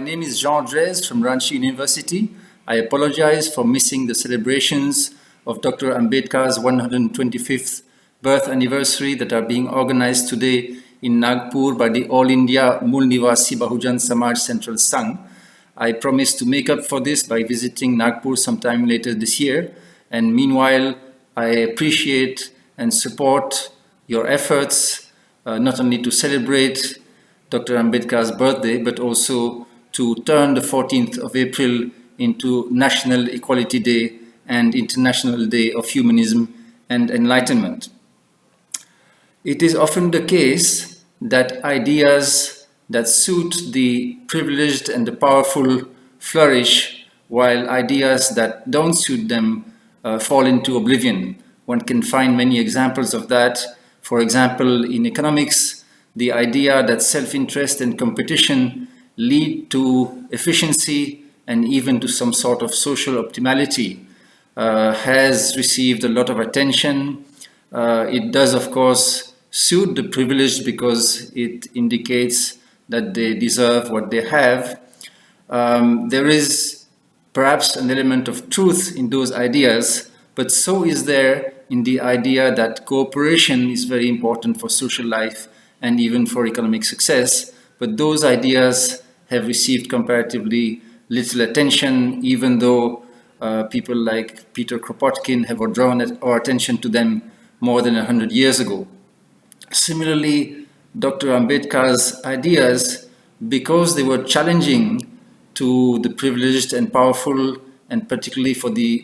my name is Jean Drèze from Ranchi University. I apologize for missing the celebrations of Dr. Ambedkar's 125th birth anniversary that are being organized today in Nagpur by the All India Mool Nivasi Bahujan Samaj Central Sangh. I promise to make up for this by visiting Nagpur sometime later this year. And meanwhile, I appreciate and support your efforts not only to celebrate Dr. Ambedkar's birthday, but also to turn the 14th of April into National Equality Day and International Day of Humanism and Enlightenment. It is often the case that ideas that suit the privileged and the powerful flourish, while ideas that don't suit them fall into oblivion. One can find many examples of that. For example, in economics, the idea that self-interest and competition lead to efficiency and even to some sort of social optimality has received a lot of attention. It does, of course, suit the privileged because it indicates that they deserve what they have. There is perhaps an element of truth in those ideas, but so is there in the idea that cooperation is very important for social life and even for economic success. But those ideas have received comparatively little attention, even though people like Peter Kropotkin have drawn our attention to them more than 100 years ago. Similarly, Dr. Ambedkar's ideas, because they were challenging to the privileged and powerful, and particularly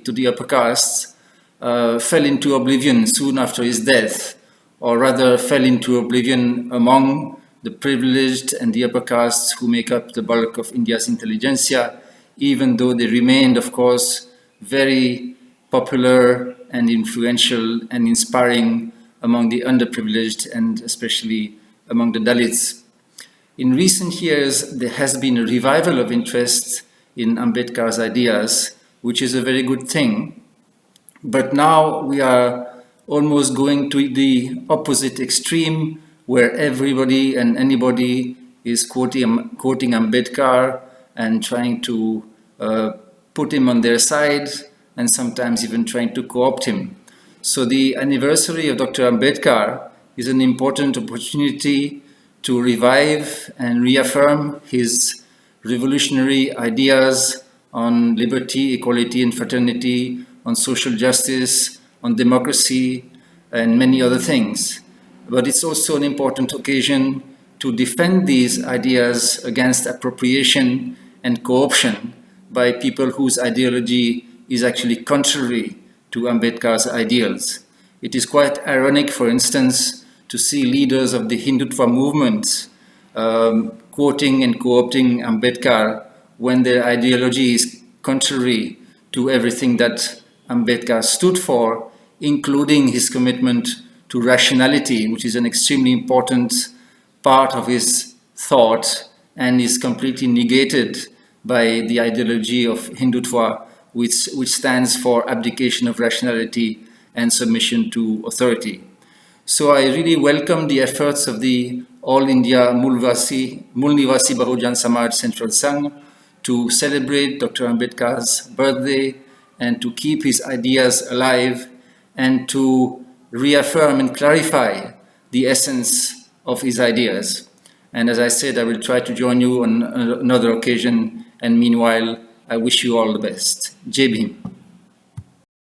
to the upper castes, fell into oblivion soon after his death, or rather fell into oblivion among the privileged and the upper castes who make up the bulk of India's intelligentsia, even though they remained, of course, very popular and influential and inspiring among the underprivileged and especially among the Dalits. In recent years, there has been a revival of interest in Ambedkar's ideas, which is a very good thing. But now we are almost going to the opposite extreme, where everybody and anybody is quoting Ambedkar and trying to put him on their side, and sometimes even trying to co-opt him. So the anniversary of Dr. Ambedkar is an important opportunity to revive and reaffirm his revolutionary ideas on liberty, equality, and fraternity, on social justice, on democracy, and many other things. But it's also an important occasion to defend these ideas against appropriation and co-option by people whose ideology is actually contrary to Ambedkar's ideals. It is quite ironic, for instance, to see leaders of the Hindutva movement quoting and co-opting Ambedkar when their ideology is contrary to everything that Ambedkar stood for, including his commitment to rationality, which is an extremely important part of his thought and is completely negated by the ideology of Hindutva, which stands for abdication of rationality and submission to authority. So I really welcome the efforts of the All India Mool Nivasi Bahujan Samaj Central Sangh to celebrate Dr. Ambedkar's birthday and to keep his ideas alive and to reaffirm and clarify the essence of his ideas. And as I said, I will try to join you on another occasion, and meanwhile, I wish you all the best. Jai Bhim.